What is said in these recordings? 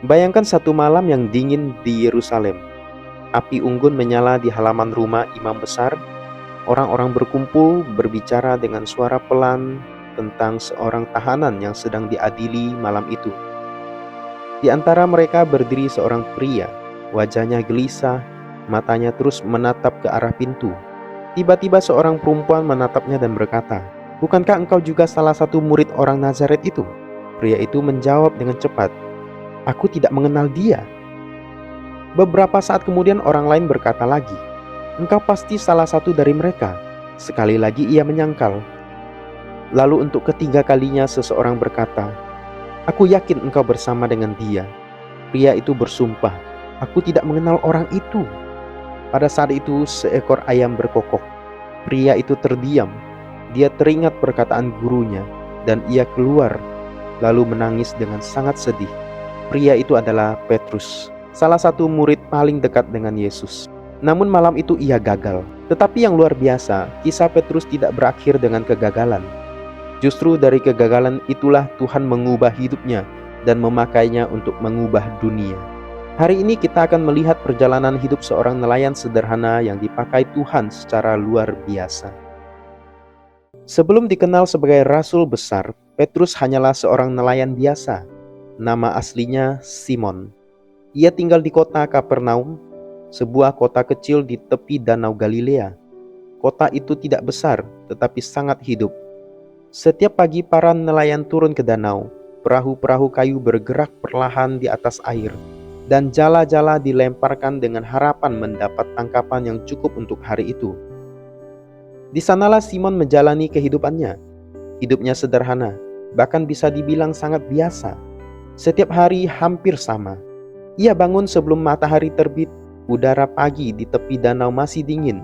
Bayangkan satu malam yang dingin di Yerusalem. Api unggun menyala di halaman rumah imam besar. Orang-orang berkumpul berbicara dengan suara pelan tentang seorang tahanan yang sedang diadili malam itu. Di antara mereka berdiri seorang pria, wajahnya gelisah, matanya terus menatap ke arah pintu. Tiba-tiba seorang perempuan menatapnya dan berkata, "Bukankah engkau juga salah satu murid orang Nazaret itu?" Pria itu menjawab dengan cepat, "Aku tidak mengenal dia." Beberapa saat kemudian orang lain berkata lagi, "Engkau pasti salah satu dari mereka." Sekali lagi ia menyangkal. Lalu untuk ketiga kalinya seseorang berkata, "Aku yakin engkau bersama dengan dia." Pria itu bersumpah, "Aku tidak mengenal orang itu." Pada saat itu seekor ayam berkokok. Pria itu terdiam. Dia teringat perkataan gurunya dan ia keluar lalu menangis dengan sangat sedih. Pria itu adalah Petrus, salah satu murid paling dekat dengan Yesus. Namun malam itu ia gagal. Tetapi yang luar biasa, kisah Petrus tidak berakhir dengan kegagalan. Justru dari kegagalan itulah Tuhan mengubah hidupnya dan memakainya untuk mengubah dunia. Hari ini kita akan melihat perjalanan hidup seorang nelayan sederhana yang dipakai Tuhan secara luar biasa. Sebelum dikenal sebagai rasul besar, Petrus hanyalah seorang nelayan biasa. Nama aslinya Simon. Ia tinggal di kota Kapernaum, sebuah kota kecil di tepi Danau Galilea. Kota itu tidak besar, tetapi sangat hidup. Setiap pagi para nelayan turun ke danau. Perahu-perahu kayu bergerak perlahan di atas air, dan jala-jala dilemparkan dengan harapan mendapat tangkapan yang cukup untuk hari itu. Di sanalah Simon menjalani kehidupannya. Hidupnya sederhana, bahkan bisa dibilang sangat biasa. Setiap hari hampir sama. Ia bangun sebelum matahari terbit. Udara pagi di tepi danau masih dingin.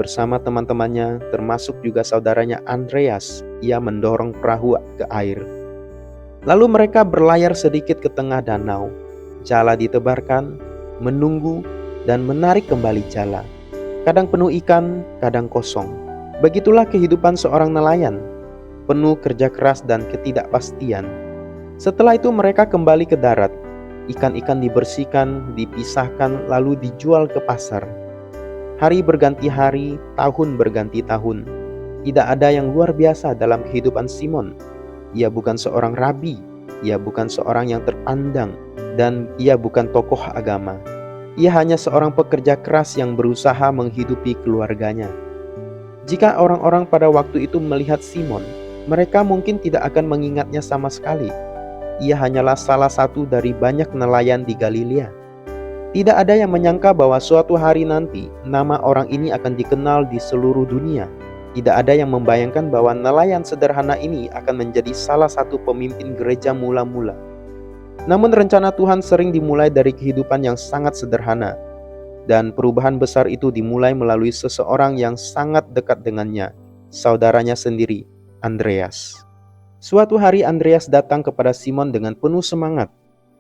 Bersama teman-temannya, termasuk juga saudaranya Andreas, ia mendorong perahu ke air. Lalu mereka berlayar sedikit ke tengah danau. Jala ditebarkan, menunggu, dan menarik kembali jala. Kadang penuh ikan, kadang kosong. Begitulah kehidupan seorang nelayan, penuh kerja keras dan ketidakpastian. Setelah itu mereka kembali ke darat. Ikan-ikan dibersihkan, dipisahkan, lalu dijual ke pasar. Hari berganti hari, tahun berganti tahun. Tidak ada yang luar biasa dalam kehidupan Simon. Ia bukan seorang rabi, ia bukan seorang yang terpandang, dan ia bukan tokoh agama. Ia hanya seorang pekerja keras yang berusaha menghidupi keluarganya. Jika orang-orang pada waktu itu melihat Simon, mereka mungkin tidak akan mengingatnya sama sekali. Ia hanyalah salah satu dari banyak nelayan di Galilea. Tidak ada yang menyangka bahwa suatu hari nanti nama orang ini akan dikenal di seluruh dunia. Tidak ada yang membayangkan bahwa nelayan sederhana ini akan menjadi salah satu pemimpin gereja mula-mula. Namun rencana Tuhan sering dimulai dari kehidupan yang sangat sederhana. Dan perubahan besar itu dimulai melalui seseorang yang sangat dekat dengannya, saudaranya sendiri, Andreas. Suatu hari Andreas datang kepada Simon dengan penuh semangat.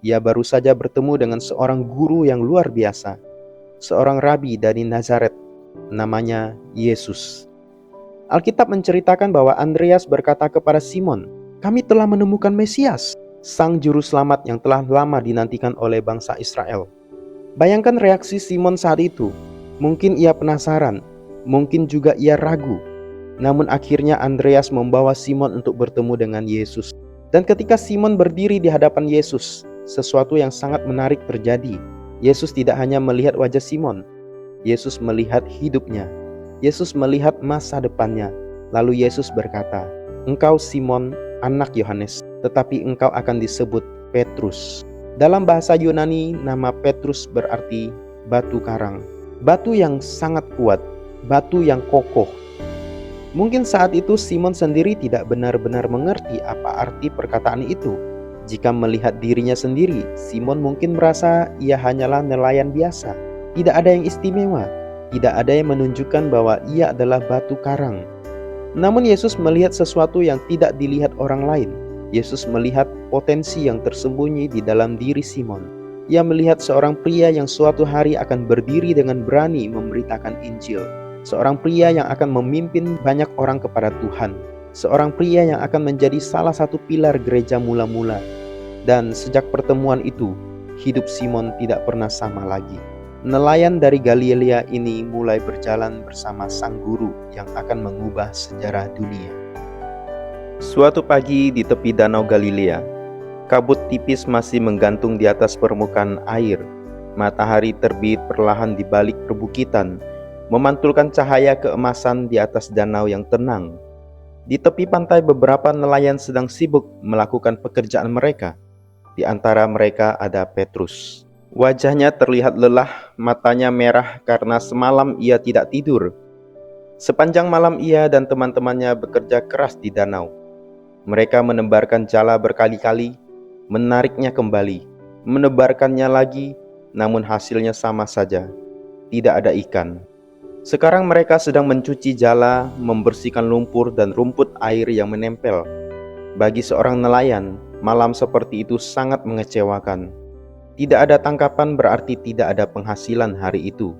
Ia baru saja bertemu dengan seorang guru yang luar biasa, seorang rabi dari Nazaret, namanya Yesus. Alkitab menceritakan bahwa Andreas berkata kepada Simon, "Kami telah menemukan Mesias, sang juru selamat yang telah lama dinantikan oleh bangsa Israel." Bayangkan reaksi Simon saat itu. Mungkin ia penasaran, mungkin juga ia ragu. Namun akhirnya Andreas membawa Simon untuk bertemu dengan Yesus. Dan ketika Simon berdiri di hadapan Yesus, sesuatu yang sangat menarik terjadi. Yesus tidak hanya melihat wajah Simon, Yesus melihat hidupnya. Yesus melihat masa depannya. Lalu Yesus berkata, "Engkau Simon, anak Yohanes, tetapi engkau akan disebut Petrus." Dalam bahasa Yunani, nama Petrus berarti batu karang. Batu yang sangat kuat, batu yang kokoh. Mungkin saat itu Simon sendiri tidak benar-benar mengerti apa arti perkataan itu. Jika melihat dirinya sendiri, Simon mungkin merasa ia hanyalah nelayan biasa. Tidak ada yang istimewa, tidak ada yang menunjukkan bahwa ia adalah batu karang. Namun Yesus melihat sesuatu yang tidak dilihat orang lain. Yesus melihat potensi yang tersembunyi di dalam diri Simon. Ia melihat seorang pria yang suatu hari akan berdiri dengan berani memberitakan Injil. Seorang pria yang akan memimpin banyak orang kepada Tuhan. Seorang pria yang akan menjadi salah satu pilar gereja mula-mula. Dan sejak pertemuan itu, hidup Simon tidak pernah sama lagi. Nelayan dari Galilea ini mulai berjalan bersama sang guru yang akan mengubah sejarah dunia. Suatu pagi di tepi danau Galilea, kabut tipis masih menggantung di atas permukaan air. Matahari terbit perlahan di balik perbukitan, memantulkan cahaya keemasan di atas danau yang tenang. Di tepi pantai beberapa nelayan sedang sibuk melakukan pekerjaan mereka. Di antara mereka ada Petrus. Wajahnya terlihat lelah, matanya merah karena semalam ia tidak tidur. Sepanjang malam ia dan teman-temannya bekerja keras di danau. Mereka menebarkan jala berkali-kali, menariknya kembali, menebarkannya lagi, namun hasilnya sama saja. Tidak ada ikan. Sekarang mereka sedang mencuci jala, membersihkan lumpur dan rumput air yang menempel. Bagi seorang nelayan, malam seperti itu sangat mengecewakan. Tidak ada tangkapan berarti tidak ada penghasilan hari itu.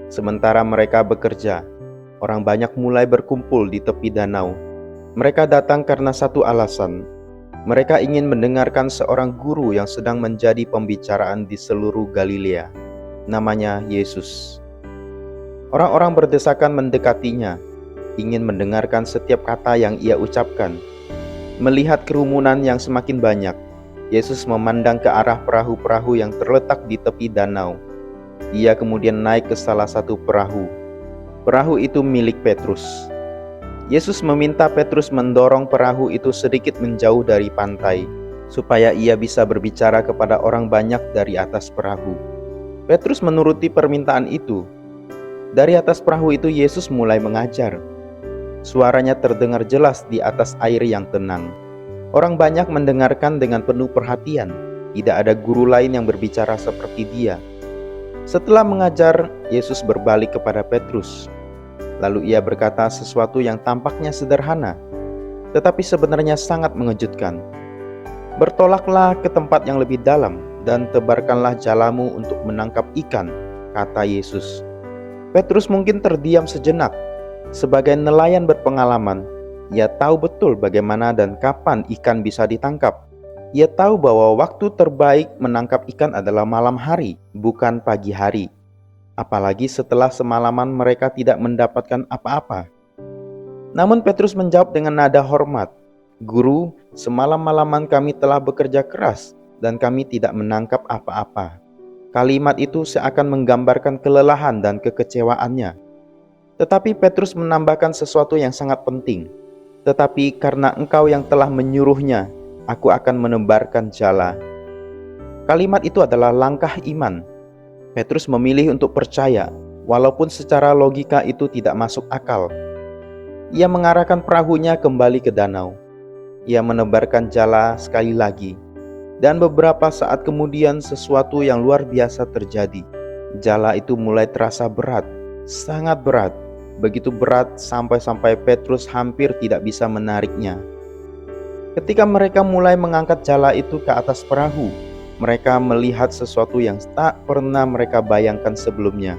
Sementara mereka bekerja, orang banyak mulai berkumpul di tepi danau. Mereka datang karena satu alasan. Mereka ingin mendengarkan seorang guru yang sedang menjadi pembicaraan di seluruh Galilea. Namanya Yesus. Orang-orang berdesakan mendekatinya, ingin mendengarkan setiap kata yang ia ucapkan. Melihat kerumunan yang semakin banyak, Yesus memandang ke arah perahu-perahu yang terletak di tepi danau. Ia kemudian naik ke salah satu perahu. Perahu itu milik Petrus. Yesus meminta Petrus mendorong perahu itu sedikit menjauh dari pantai, supaya ia bisa berbicara kepada orang banyak dari atas perahu. Petrus menuruti permintaan itu. Dari atas perahu itu Yesus mulai mengajar. Suaranya terdengar jelas di atas air yang tenang. Orang banyak mendengarkan dengan penuh perhatian. Tidak ada guru lain yang berbicara seperti dia. Setelah mengajar, Yesus berbalik kepada Petrus. Lalu ia berkata sesuatu yang tampaknya sederhana, tetapi sebenarnya sangat mengejutkan. Bertolaklah ke tempat yang lebih dalam dan tebarkanlah jalamu untuk menangkap ikan, kata Yesus. Petrus mungkin terdiam sejenak. Sebagai nelayan berpengalaman, ia tahu betul bagaimana dan kapan ikan bisa ditangkap. Ia tahu bahwa waktu terbaik menangkap ikan adalah malam hari, bukan pagi hari. Apalagi setelah semalaman mereka tidak mendapatkan apa-apa. Namun Petrus menjawab dengan nada hormat, "Guru, semalam-malaman kami telah bekerja keras dan kami tidak menangkap apa-apa." Kalimat itu seakan menggambarkan kelelahan dan kekecewaannya. Tetapi Petrus menambahkan sesuatu yang sangat penting. "Tetapi karena engkau yang telah menyuruhnya, aku akan menebarkan jala." Kalimat itu adalah langkah iman. Petrus memilih untuk percaya, walaupun secara logika itu tidak masuk akal. Ia mengarahkan perahunya kembali ke danau. Ia menebarkan jala sekali lagi. Dan beberapa saat kemudian sesuatu yang luar biasa terjadi. Jala itu mulai terasa berat, sangat berat. Begitu berat sampai Petrus hampir tidak bisa menariknya. Ketika mereka mulai mengangkat jala itu ke atas perahu, mereka melihat sesuatu yang tak pernah mereka bayangkan sebelumnya.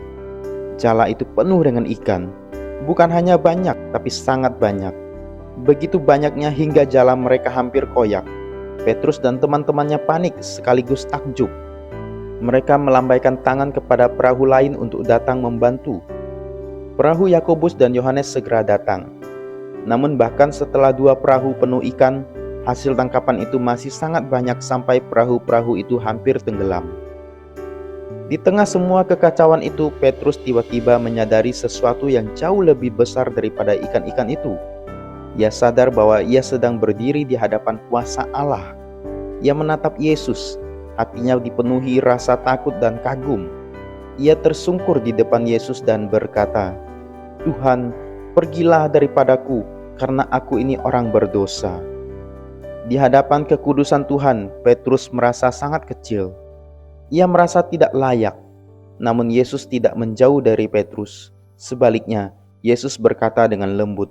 Jala itu penuh dengan ikan. Bukan hanya banyak, tapi sangat banyak. Begitu banyaknya hingga jala mereka hampir koyak. Petrus dan teman-temannya panik sekaligus takjub. Mereka melambaikan tangan kepada perahu lain untuk datang membantu. Perahu Yakobus dan Yohanes segera datang. Namun bahkan setelah 2 perahu penuh ikan, hasil tangkapan itu masih sangat banyak sampai perahu-perahu itu hampir tenggelam. Di tengah semua kekacauan itu, Petrus tiba-tiba menyadari sesuatu yang jauh lebih besar daripada ikan-ikan itu. Ia sadar bahwa ia sedang berdiri di hadapan kuasa Allah. Ia menatap Yesus, hatinya dipenuhi rasa takut dan kagum. Ia tersungkur di depan Yesus dan berkata, "Tuhan, pergilah daripadaku, karena aku ini orang berdosa." Di hadapan kekudusan Tuhan, Petrus merasa sangat kecil. Ia merasa tidak layak. Namun Yesus tidak menjauh dari Petrus. Sebaliknya, Yesus berkata dengan lembut,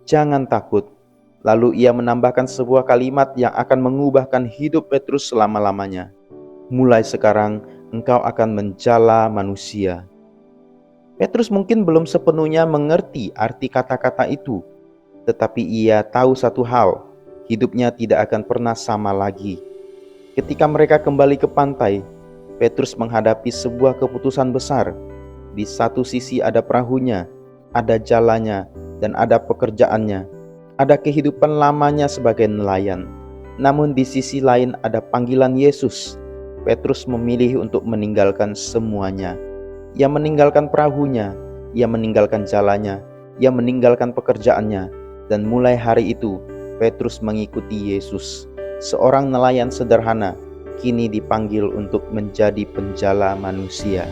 "Jangan takut." Lalu ia menambahkan sebuah kalimat yang akan mengubahkan hidup Petrus selama-lamanya. "Mulai sekarang, engkau akan menjala manusia." Petrus mungkin belum sepenuhnya mengerti arti kata-kata itu. Tetapi ia tahu satu hal, hidupnya tidak akan pernah sama lagi. Ketika mereka kembali ke pantai, Petrus menghadapi sebuah keputusan besar. Di satu sisi ada perahunya, ada jalannya, dan ada pekerjaannya. Ada kehidupan lamanya sebagai nelayan. Namun di sisi lain ada panggilan Yesus. Petrus memilih untuk meninggalkan semuanya. Ia meninggalkan perahunya, ia meninggalkan jalannya, ia meninggalkan pekerjaannya, dan mulai hari itu Petrus mengikuti Yesus. Seorang nelayan sederhana kini dipanggil untuk menjadi penjala manusia.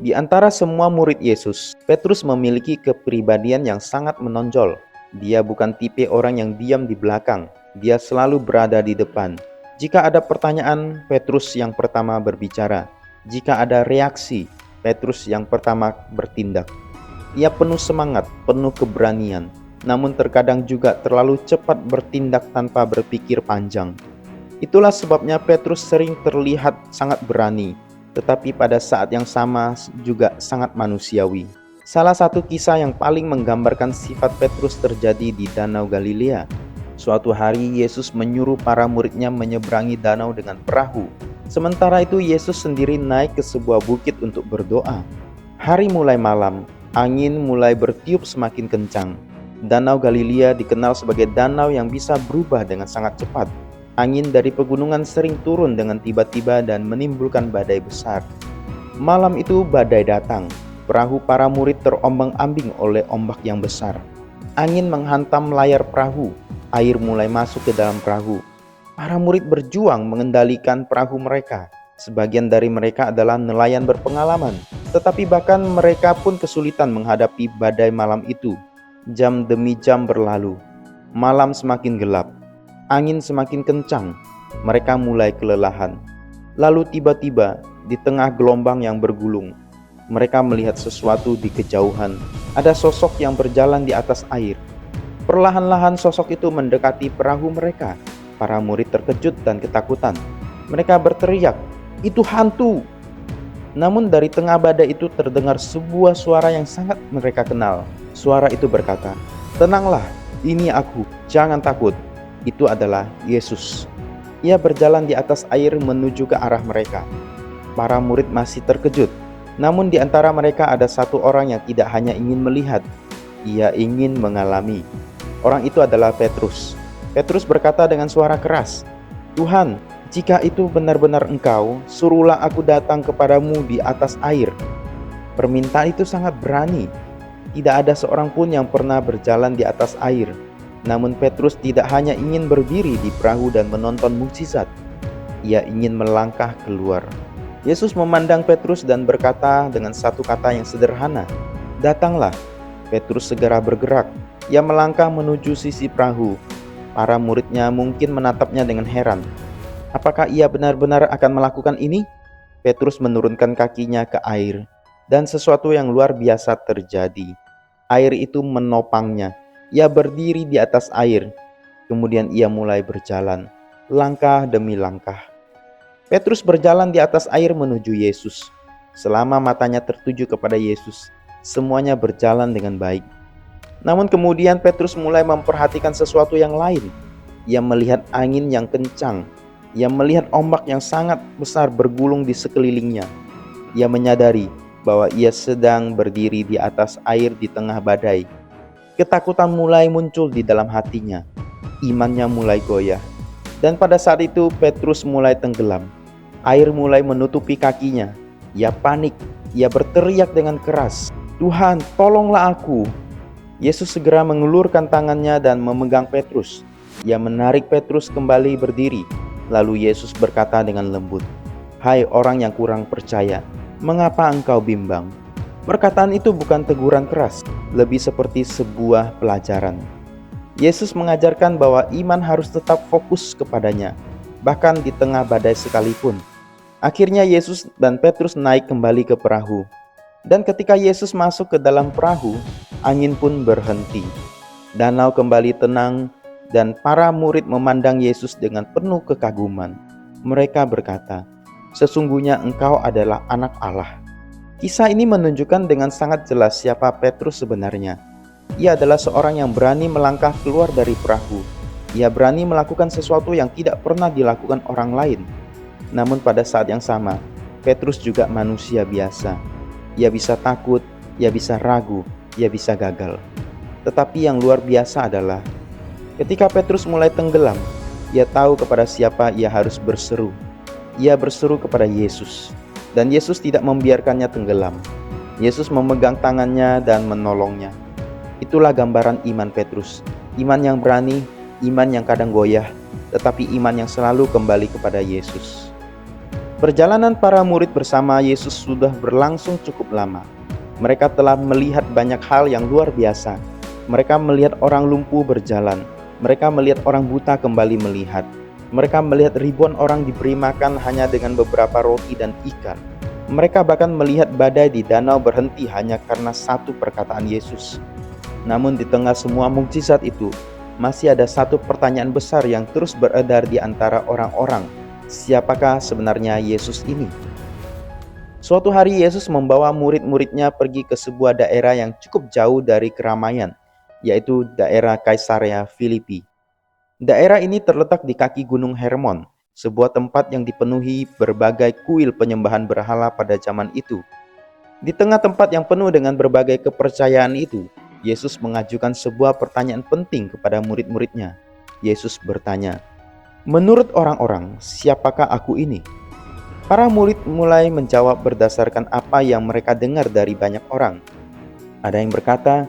Di antara semua murid Yesus, Petrus memiliki kepribadian yang sangat menonjol. Dia bukan tipe orang yang diam di belakang, dia selalu berada di depan. Jika ada pertanyaan, Petrus yang pertama berbicara. Jika ada reaksi, Petrus yang pertama bertindak. Ia penuh semangat, penuh keberanian, namun terkadang juga terlalu cepat bertindak tanpa berpikir panjang. Itulah sebabnya Petrus sering terlihat sangat berani, tetapi pada saat yang sama juga sangat manusiawi. Salah satu kisah yang paling menggambarkan sifat Petrus terjadi di Danau Galilea. Suatu hari Yesus menyuruh para muridnya menyeberangi danau dengan perahu. Sementara itu Yesus sendiri naik ke sebuah bukit untuk berdoa. Hari mulai malam, angin mulai bertiup semakin kencang. Danau Galilea dikenal sebagai danau yang bisa berubah dengan sangat cepat. Angin dari pegunungan sering turun dengan tiba-tiba dan menimbulkan badai besar. Malam itu badai datang. Perahu para murid terombang-ambing oleh ombak yang besar. Angin menghantam layar perahu. Air mulai masuk ke dalam perahu. Para murid berjuang mengendalikan perahu mereka. Sebagian dari mereka adalah nelayan berpengalaman, tetapi bahkan mereka pun kesulitan menghadapi badai malam itu. Jam demi jam berlalu. Malam semakin gelap. Angin semakin kencang. Mereka mulai kelelahan. Lalu tiba-tiba, di tengah gelombang yang bergulung, mereka melihat sesuatu di kejauhan. Ada sosok yang berjalan di atas air. Perlahan-lahan sosok itu mendekati perahu mereka. Para murid terkejut dan ketakutan. Mereka berteriak, "Itu hantu!" Namun dari tengah badai itu terdengar sebuah suara yang sangat mereka kenal. Suara itu berkata, "Tenanglah, ini aku, jangan takut." Itu adalah Yesus. Ia berjalan di atas air menuju ke arah mereka. Para murid masih terkejut. Namun di antara mereka ada satu orang yang tidak hanya ingin melihat, ia ingin mengalami. Orang itu adalah Petrus. Petrus berkata dengan suara keras, "Tuhan, jika itu benar-benar Engkau, suruhlah aku datang kepadamu di atas air." Permintaan itu sangat berani. Tidak ada seorang pun yang pernah berjalan di atas air. Namun Petrus tidak hanya ingin berdiri di perahu dan menonton mukjizat. Ia ingin melangkah keluar. Yesus memandang Petrus dan berkata dengan satu kata yang sederhana, "Datanglah." Petrus segera bergerak. Ia melangkah menuju sisi perahu. Para muridnya mungkin menatapnya dengan heran. Apakah ia benar-benar akan melakukan ini? Petrus menurunkan kakinya ke air, dan sesuatu yang luar biasa terjadi. Air itu menopangnya. Ia berdiri di atas air. Kemudian ia mulai berjalan, langkah demi langkah. Petrus berjalan di atas air menuju Yesus. Selama matanya tertuju kepada Yesus, semuanya berjalan dengan baik. Namun kemudian Petrus mulai memperhatikan sesuatu yang lain. Ia melihat angin yang kencang. Ia melihat ombak yang sangat besar bergulung di sekelilingnya. Ia menyadari bahwa ia sedang berdiri di atas air di tengah badai. Ketakutan mulai muncul di dalam hatinya. Imannya mulai goyah. Dan pada saat itu Petrus mulai tenggelam. Air mulai menutupi kakinya. Ia panik. Ia berteriak dengan keras, "Tuhan, tolonglah aku." Yesus segera mengulurkan tangannya dan memegang Petrus. Ia menarik Petrus kembali berdiri. Lalu Yesus berkata dengan lembut, "Hai orang yang kurang percaya, mengapa engkau bimbang?" Perkataan itu bukan teguran keras, lebih seperti sebuah pelajaran. Yesus mengajarkan bahwa iman harus tetap fokus kepadanya, bahkan di tengah badai sekalipun. Akhirnya Yesus dan Petrus naik kembali ke perahu. Dan ketika Yesus masuk ke dalam perahu, angin pun berhenti. Danau kembali tenang dan para murid memandang Yesus dengan penuh kekaguman. Mereka berkata, "Sesungguhnya Engkau adalah Anak Allah." Kisah ini menunjukkan dengan sangat jelas siapa Petrus sebenarnya. Ia adalah seorang yang berani melangkah keluar dari perahu. Ia berani melakukan sesuatu yang tidak pernah dilakukan orang lain. Namun pada saat yang sama, Petrus juga manusia biasa. Ia bisa takut, ia bisa ragu, ia bisa gagal. Tetapi yang luar biasa adalah ketika Petrus mulai tenggelam, ia tahu kepada siapa ia harus berseru. Ia berseru kepada Yesus, dan Yesus tidak membiarkannya tenggelam. Yesus memegang tangannya dan menolongnya. Itulah gambaran iman Petrus, iman yang berani, iman yang kadang goyah, tetapi iman yang selalu kembali kepada Yesus. Perjalanan para murid bersama Yesus sudah berlangsung cukup lama. Mereka telah melihat banyak hal yang luar biasa. Mereka melihat orang lumpuh berjalan. Mereka melihat orang buta kembali melihat. Mereka melihat ribuan orang diberi makan hanya dengan beberapa roti dan ikan. Mereka bahkan melihat badai di danau berhenti hanya karena satu perkataan Yesus. Namun di tengah semua mukjizat itu, masih ada satu pertanyaan besar yang terus beredar di antara orang-orang. Siapakah sebenarnya Yesus ini? Suatu hari Yesus membawa murid-muridnya pergi ke sebuah daerah yang cukup jauh dari keramaian, yaitu daerah Kaisarea Filipi. Daerah ini terletak di kaki Gunung Hermon, sebuah tempat yang dipenuhi berbagai kuil penyembahan berhala pada zaman itu. Di tengah tempat yang penuh dengan berbagai kepercayaan itu, Yesus mengajukan sebuah pertanyaan penting kepada murid-muridnya. Yesus bertanya, "Menurut orang-orang, siapakah aku ini?" Para murid mulai menjawab berdasarkan apa yang mereka dengar dari banyak orang. Ada yang berkata,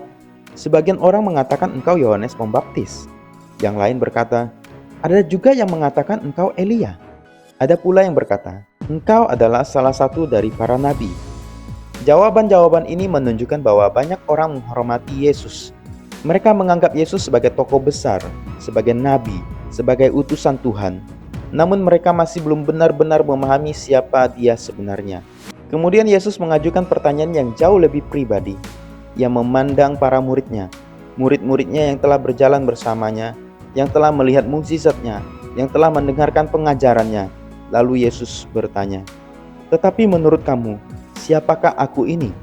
"Sebagian orang mengatakan engkau Yohanes Pembaptis." Yang lain berkata, "Ada juga yang mengatakan engkau Elia." Ada pula yang berkata, "Engkau adalah salah satu dari para nabi." Jawaban-jawaban ini menunjukkan bahwa banyak orang menghormati Yesus. Mereka menganggap Yesus sebagai tokoh besar, sebagai nabi, sebagai utusan Tuhan. Namun mereka masih belum benar-benar memahami siapa Dia sebenarnya. Kemudian Yesus mengajukan pertanyaan yang jauh lebih pribadi. Ia memandang para muridnya, murid-muridnya yang telah berjalan bersamanya, yang telah melihat mukjizatnya, yang telah mendengarkan pengajarannya. Lalu Yesus bertanya, "Tetapi menurut kamu, siapakah aku ini?"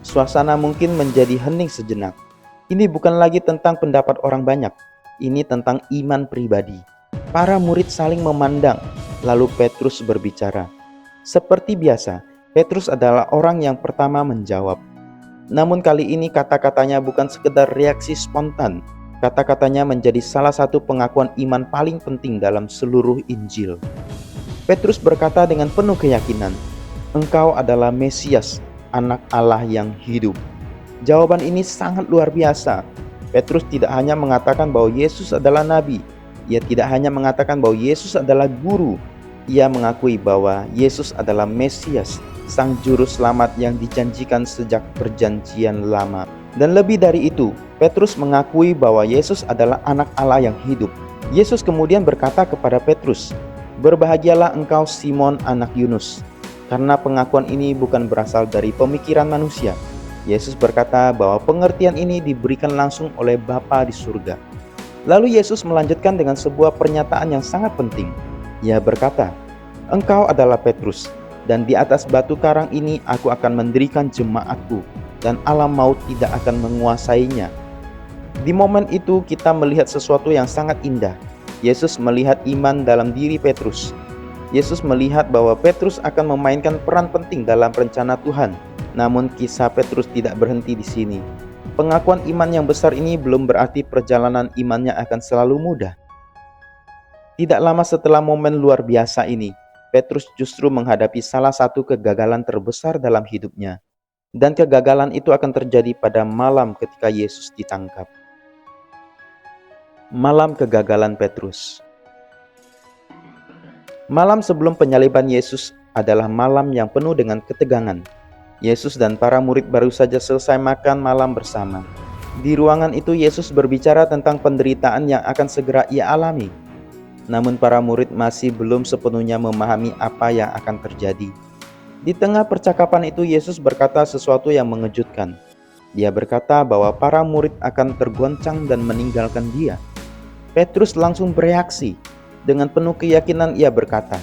Suasana mungkin menjadi hening sejenak. Ini bukan lagi tentang pendapat orang banyak. Ini tentang iman pribadi. Para murid saling memandang, lalu Petrus berbicara. Seperti biasa, Petrus adalah orang yang pertama menjawab. Namun kali ini kata-katanya bukan sekedar reaksi spontan. Kata-katanya menjadi salah satu pengakuan iman paling penting dalam seluruh Injil. Petrus berkata dengan penuh keyakinan, "Engkau adalah Mesias, Anak Allah yang hidup." Jawaban ini sangat luar biasa. Petrus tidak hanya mengatakan bahwa Yesus adalah nabi. Ia tidak hanya mengatakan bahwa Yesus adalah guru. Ia mengakui bahwa Yesus adalah Mesias, Sang Juru Selamat yang dijanjikan sejak perjanjian lama. Dan lebih dari itu, Petrus mengakui bahwa Yesus adalah Anak Allah yang hidup. Yesus kemudian berkata kepada Petrus, "Berbahagialah engkau Simon anak Yunus." Karena pengakuan ini bukan berasal dari pemikiran manusia. Yesus berkata bahwa pengertian ini diberikan langsung oleh Bapa di surga. Lalu Yesus melanjutkan dengan sebuah pernyataan yang sangat penting. Ia berkata, "Engkau adalah Petrus, dan di atas batu karang ini aku akan mendirikan jemaatku, dan alam maut tidak akan menguasainya." Di momen itu kita melihat sesuatu yang sangat indah. Yesus melihat iman dalam diri Petrus. Yesus melihat bahwa Petrus akan memainkan peran penting dalam rencana Tuhan. Namun kisah Petrus tidak berhenti di sini. Pengakuan iman yang besar ini belum berarti perjalanan imannya akan selalu mudah. Tidak lama setelah momen luar biasa ini, Petrus justru menghadapi salah satu kegagalan terbesar dalam hidupnya. Dan kegagalan itu akan terjadi pada malam ketika Yesus ditangkap. Malam kegagalan Petrus. Malam sebelum penyaliban Yesus adalah malam yang penuh dengan ketegangan. Yesus dan para murid baru saja selesai makan malam bersama. Di ruangan itu Yesus berbicara tentang penderitaan yang akan segera Ia alami. Namun para murid masih belum sepenuhnya memahami apa yang akan terjadi. Di tengah percakapan itu Yesus berkata sesuatu yang mengejutkan. Dia berkata bahwa para murid akan tergoncang dan meninggalkan Dia. Petrus langsung bereaksi. Dengan penuh keyakinan ia berkata,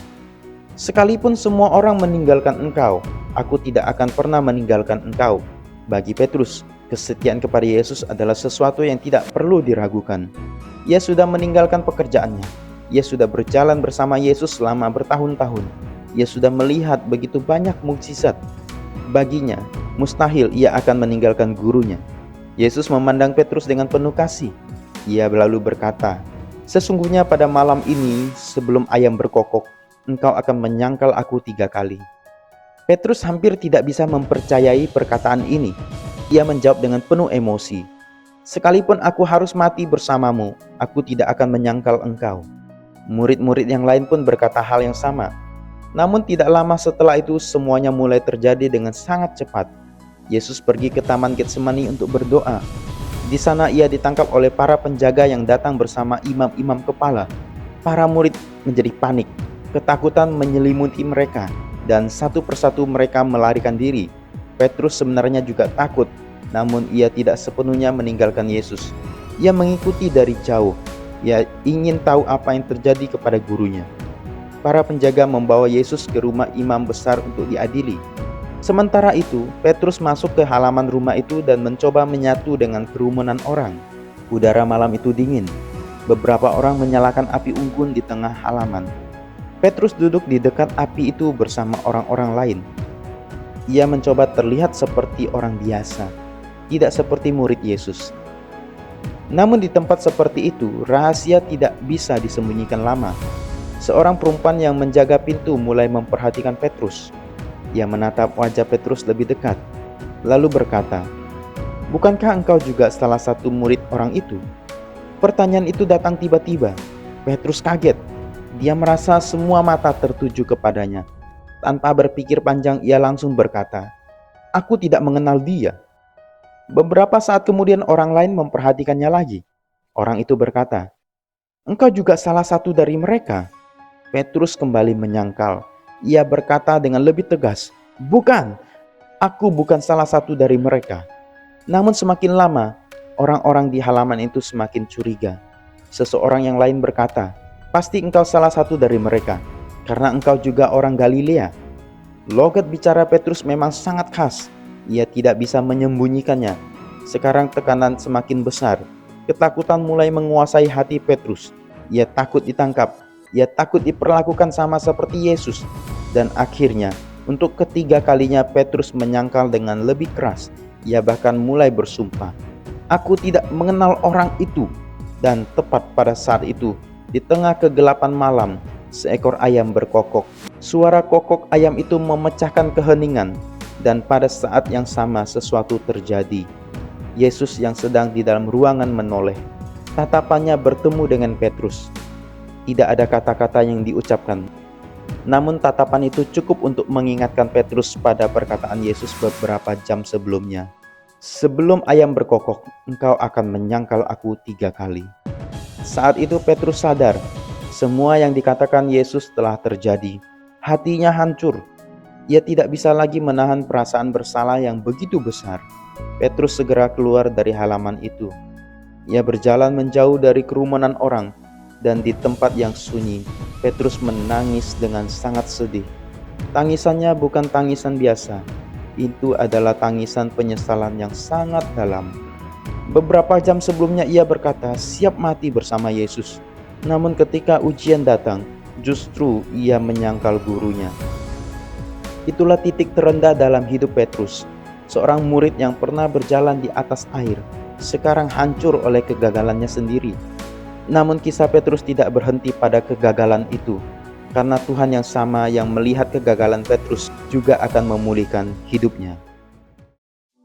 "Sekalipun semua orang meninggalkan engkau, aku tidak akan pernah meninggalkan engkau." Bagi Petrus, Kesetiaan kepada Yesus adalah sesuatu yang tidak perlu diragukan. Ia sudah meninggalkan pekerjaannya. Ia sudah berjalan bersama Yesus selama bertahun-tahun. Ia sudah melihat begitu banyak mukjizat. Baginya, mustahil ia akan meninggalkan gurunya. Yesus memandang Petrus dengan penuh kasih. Ia lalu berkata, "Sesungguhnya pada malam ini, sebelum ayam berkokok, engkau akan menyangkal aku 3 kali." Petrus hampir tidak bisa mempercayai perkataan ini. Ia menjawab dengan penuh emosi, "Sekalipun aku harus mati bersamamu, aku tidak akan menyangkal engkau." Murid-murid yang lain pun berkata hal yang sama. Namun tidak lama setelah itu semuanya mulai terjadi dengan sangat cepat. Yesus pergi ke Taman Getsemani untuk berdoa. Di sana ia ditangkap oleh para penjaga yang datang bersama imam-imam kepala. Para murid menjadi panik. Ketakutan menyelimuti mereka dan satu persatu mereka melarikan diri. Petrus sebenarnya juga takut, namun ia tidak sepenuhnya meninggalkan Yesus. Ia mengikuti dari jauh. Ia ingin tahu apa yang terjadi kepada gurunya. Para penjaga membawa Yesus ke rumah imam besar untuk diadili. Sementara itu, Petrus masuk ke halaman rumah itu dan mencoba menyatu dengan kerumunan orang. Udara malam itu dingin. Beberapa orang menyalakan api unggun di tengah halaman. Petrus duduk di dekat api itu bersama orang-orang lain. Ia mencoba terlihat seperti orang biasa, tidak seperti murid Yesus. Namun di tempat seperti itu, rahasia tidak bisa disembunyikan lama. Seorang perempuan yang menjaga pintu mulai memperhatikan Petrus. Ia menatap wajah Petrus lebih dekat, lalu berkata, "Bukankah engkau juga salah satu murid orang itu?" Pertanyaan itu datang tiba-tiba. Petrus kaget. Dia merasa semua mata tertuju kepadanya. Tanpa berpikir panjang, ia langsung berkata, "Aku tidak mengenal dia." Beberapa saat kemudian orang lain memperhatikannya lagi. Orang itu berkata, "Engkau juga salah satu dari mereka." Petrus kembali menyangkal. Ia berkata dengan lebih tegas, "Bukan, aku bukan salah satu dari mereka." Namun semakin lama, orang-orang di halaman itu semakin curiga. Seseorang yang lain berkata, "Pasti engkau salah satu dari mereka, karena engkau juga orang Galilea." Logat bicara Petrus memang sangat khas. Ia tidak bisa menyembunyikannya. Sekarang tekanan semakin besar. Ketakutan mulai menguasai hati Petrus. Ia takut ditangkap. Ia takut diperlakukan sama seperti Yesus. Dan akhirnya, untuk ketiga kalinya Petrus menyangkal dengan lebih keras. Ia bahkan mulai bersumpah, "Aku tidak mengenal orang itu." Dan tepat pada saat itu, di tengah kegelapan malam, seekor ayam berkokok. Suara kokok ayam itu memecahkan keheningan. Dan pada saat yang sama sesuatu terjadi. Yesus yang sedang di dalam ruangan menoleh. Tatapannya bertemu dengan Petrus. Tidak ada kata-kata yang diucapkan. Namun tatapan itu cukup untuk mengingatkan Petrus pada perkataan Yesus beberapa jam sebelumnya. "Sebelum ayam berkokok, engkau akan menyangkal aku 3 kali." Saat itu Petrus sadar, semua yang dikatakan Yesus telah terjadi. Hatinya hancur. Ia tidak bisa lagi menahan perasaan bersalah yang begitu besar. Petrus segera keluar dari halaman itu. Ia berjalan menjauh dari kerumunan orang. Dan di tempat yang sunyi, Petrus menangis dengan sangat sedih. Tangisannya bukan tangisan biasa. Itu adalah tangisan penyesalan yang sangat dalam. Beberapa jam sebelumnya ia berkata siap mati bersama Yesus. Namun ketika ujian datang, justru ia menyangkal gurunya. Itulah titik terendah dalam hidup Petrus. Seorang murid yang pernah berjalan di atas air, sekarang hancur oleh kegagalannya sendiri. Namun kisah Petrus tidak berhenti pada kegagalan itu, karena Tuhan yang sama yang melihat kegagalan Petrus juga akan memulihkan hidupnya.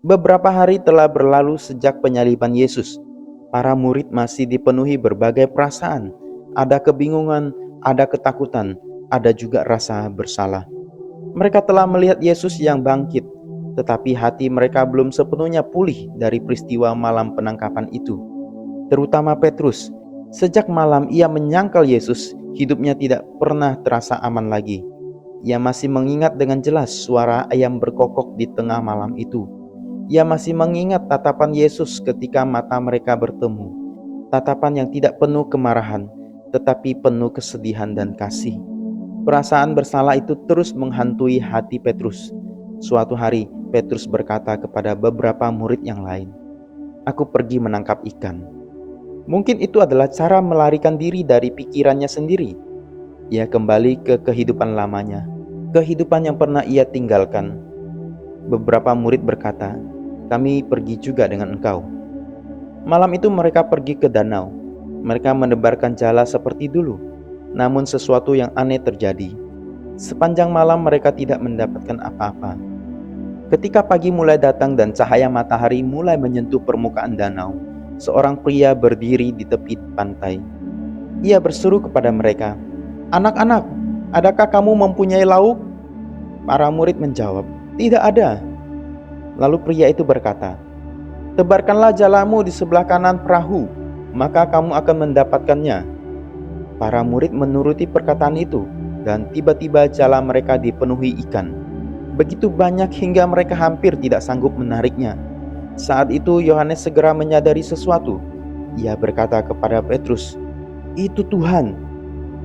Beberapa hari telah berlalu sejak penyaliban Yesus. Para murid masih dipenuhi berbagai perasaan. Ada kebingungan, ada ketakutan, ada juga rasa bersalah. Mereka telah melihat Yesus yang bangkit, tetapi hati mereka belum sepenuhnya pulih dari peristiwa malam penangkapan itu. Terutama Petrus. Sejak malam ia menyangkal Yesus, hidupnya tidak pernah terasa aman lagi. Ia masih mengingat dengan jelas suara ayam berkokok di tengah malam itu. Ia masih mengingat tatapan Yesus ketika mata mereka bertemu. Tatapan yang tidak penuh kemarahan, tetapi penuh kesedihan dan kasih. Perasaan bersalah itu terus menghantui hati Petrus. Suatu hari, Petrus berkata kepada beberapa murid yang lain, "Aku pergi menangkap ikan." Mungkin itu adalah cara melarikan diri dari pikirannya sendiri. Ia kembali ke kehidupan lamanya, kehidupan yang pernah ia tinggalkan. Beberapa murid berkata, "Kami pergi juga dengan engkau." Malam itu mereka pergi ke danau. Mereka menebarkan jala seperti dulu, namun sesuatu yang aneh terjadi. Sepanjang malam mereka tidak mendapatkan apa-apa. Ketika pagi mulai datang dan cahaya matahari mulai menyentuh permukaan danau, seorang pria berdiri di tepi pantai. Ia berseru kepada mereka, "Anak-anak, adakah kamu mempunyai lauk?" Para murid menjawab, "Tidak ada." Lalu pria itu berkata, "Tebarkanlah jalamu di sebelah kanan perahu, maka kamu akan mendapatkannya." Para murid menuruti perkataan itu, dan tiba-tiba jala mereka dipenuhi ikan. Begitu banyak hingga mereka hampir tidak sanggup menariknya. Saat itu Yohanes segera menyadari sesuatu. Ia berkata kepada Petrus, "Itu Tuhan."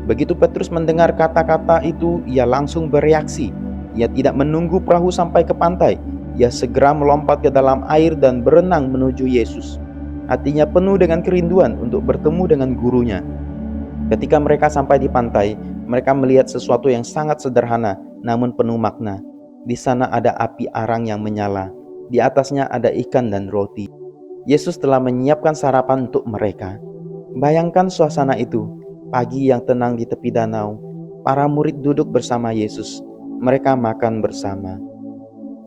Begitu Petrus mendengar kata-kata itu, ia langsung bereaksi. Ia tidak menunggu perahu sampai ke pantai. Ia segera melompat ke dalam air dan berenang menuju Yesus. Hatinya penuh dengan kerinduan untuk bertemu dengan gurunya. Ketika mereka sampai di pantai, mereka melihat sesuatu yang sangat sederhana namun penuh makna. Di sana ada api arang yang menyala. Di atasnya ada ikan dan roti. Yesus telah menyiapkan sarapan untuk mereka. Bayangkan suasana itu, pagi yang tenang di tepi danau. Para murid duduk bersama Yesus. Mereka makan bersama.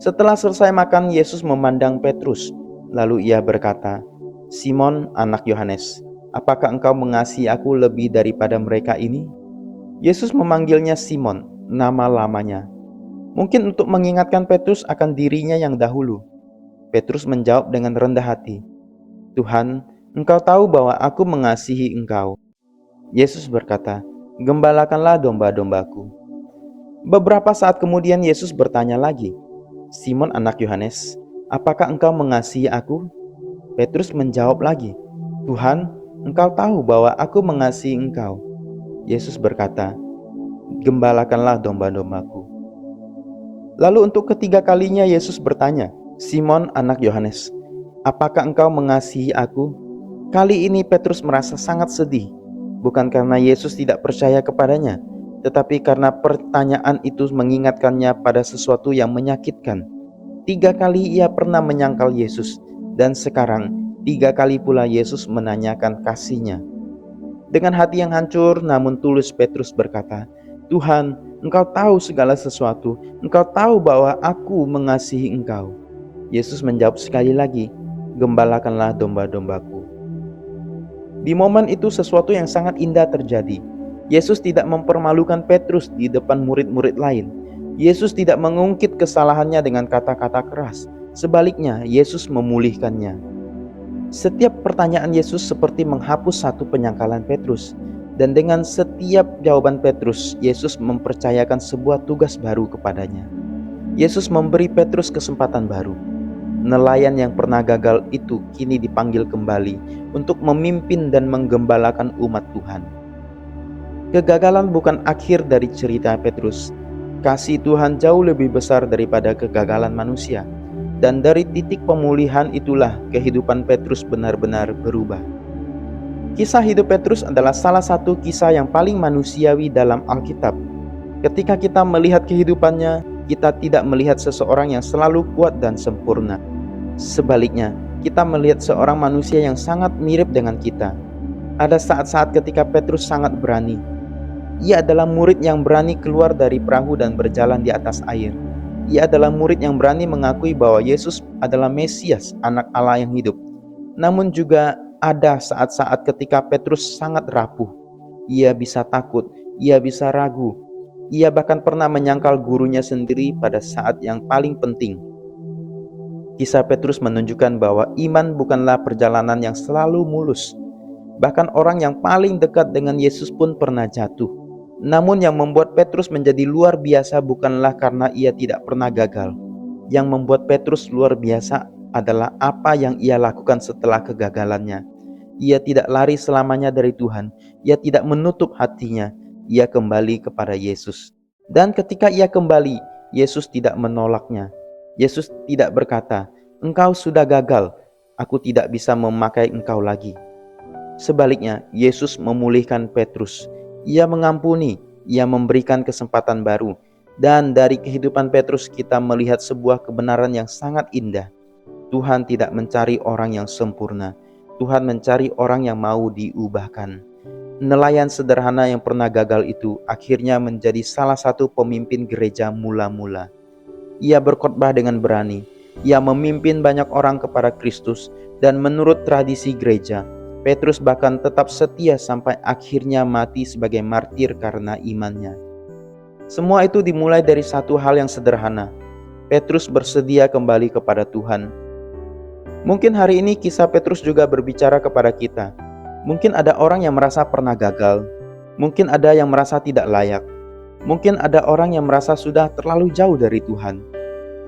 Setelah selesai makan, Yesus memandang Petrus. Lalu ia berkata, "Simon, anak Yohanes, apakah engkau mengasihi aku lebih daripada mereka ini?" Yesus memanggilnya Simon, nama lamanya. Mungkin untuk mengingatkan Petrus akan dirinya yang dahulu. Petrus menjawab dengan rendah hati, "Tuhan, engkau tahu bahwa aku mengasihi engkau." Yesus berkata, "Gembalakanlah domba-dombaku." Beberapa saat kemudian Yesus bertanya lagi, "Simon anak Yohanes, apakah engkau mengasihi aku?" Petrus menjawab lagi, "Tuhan, engkau tahu bahwa aku mengasihi engkau." Yesus berkata, "Gembalakanlah domba-dombaku." Lalu untuk ketiga kalinya Yesus bertanya, "Simon anak Yohanes, apakah engkau mengasihi aku?" Kali ini Petrus merasa sangat sedih, bukan karena Yesus tidak percaya kepadanya, tetapi karena pertanyaan itu mengingatkannya pada sesuatu yang menyakitkan. 3 kali ia pernah menyangkal Yesus, dan sekarang 3 kali pula Yesus menanyakan kasih-Nya. Dengan hati yang hancur namun tulus, Petrus berkata, "Tuhan, Engkau tahu segala sesuatu. Engkau tahu bahwa aku mengasihi Engkau." Yesus menjawab sekali lagi, "Gembalakanlah domba-dombaku." Di momen itu sesuatu yang sangat indah terjadi. Yesus tidak mempermalukan Petrus di depan murid-murid lain. Yesus tidak mengungkit kesalahannya dengan kata-kata keras. Sebaliknya, Yesus memulihkannya. Setiap pertanyaan Yesus seperti menghapus satu penyangkalan Petrus. Dan dengan setiap jawaban Petrus, Yesus mempercayakan sebuah tugas baru kepadanya. Yesus memberi Petrus kesempatan baru. Nelayan yang pernah gagal itu kini dipanggil kembali untuk memimpin dan menggembalakan umat Tuhan. Kegagalan bukan akhir dari cerita Petrus. Kasih Tuhan jauh lebih besar daripada kegagalan manusia. Dan dari titik pemulihan itulah kehidupan Petrus benar-benar berubah. Kisah hidup Petrus adalah salah satu kisah yang paling manusiawi dalam Alkitab. Ketika kita melihat kehidupannya, kita tidak melihat seseorang yang selalu kuat dan sempurna. Sebaliknya, kita melihat seorang manusia yang sangat mirip dengan kita. Ada saat-saat ketika Petrus sangat berani. Ia adalah murid yang berani keluar dari perahu dan berjalan di atas air. Ia adalah murid yang berani mengakui bahwa Yesus adalah Mesias, anak Allah yang hidup. Namun juga ada saat-saat ketika Petrus sangat rapuh. Ia bisa takut, ia bisa ragu. Ia bahkan pernah menyangkal gurunya sendiri pada saat yang paling penting. Kisah Petrus menunjukkan bahwa iman bukanlah perjalanan yang selalu mulus. Bahkan orang yang paling dekat dengan Yesus pun pernah jatuh. Namun yang membuat Petrus menjadi luar biasa bukanlah karena ia tidak pernah gagal. Yang membuat Petrus luar biasa adalah apa yang ia lakukan setelah kegagalannya. Ia tidak lari selamanya dari Tuhan. Ia tidak menutup hatinya. Ia kembali kepada Yesus. Dan ketika ia kembali, Yesus tidak menolaknya. Yesus tidak berkata, "Engkau sudah gagal, aku tidak bisa memakai engkau lagi." Sebaliknya, Yesus memulihkan Petrus. Ia mengampuni, ia memberikan kesempatan baru. Dan dari kehidupan Petrus kita melihat sebuah kebenaran yang sangat indah. Tuhan tidak mencari orang yang sempurna. Tuhan mencari orang yang mau diubahkan. Nelayan sederhana yang pernah gagal itu akhirnya menjadi salah satu pemimpin gereja mula-mula. Ia berkhotbah dengan berani. Ia memimpin banyak orang kepada Kristus, dan menurut tradisi gereja, Petrus bahkan tetap setia sampai akhirnya mati sebagai martir karena imannya. Semua itu dimulai dari satu hal yang sederhana. Petrus bersedia kembali kepada Tuhan. Mungkin hari ini kisah Petrus juga berbicara kepada kita. Mungkin ada orang yang merasa pernah gagal. Mungkin ada yang merasa tidak layak. Mungkin ada orang yang merasa sudah terlalu jauh dari Tuhan.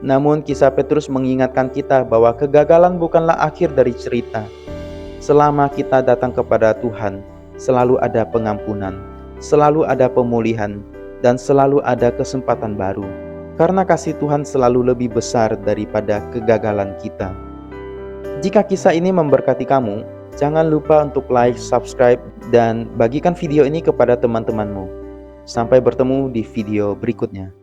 Namun kisah Petrus mengingatkan kita bahwa kegagalan bukanlah akhir dari cerita. Selama kita datang kepada Tuhan, selalu ada pengampunan, selalu ada pemulihan, dan selalu ada kesempatan baru. Karena kasih Tuhan selalu lebih besar daripada kegagalan kita. Jika kisah ini memberkati kamu, jangan lupa untuk like, subscribe, dan bagikan video ini kepada teman-temanmu. Sampai bertemu di video berikutnya.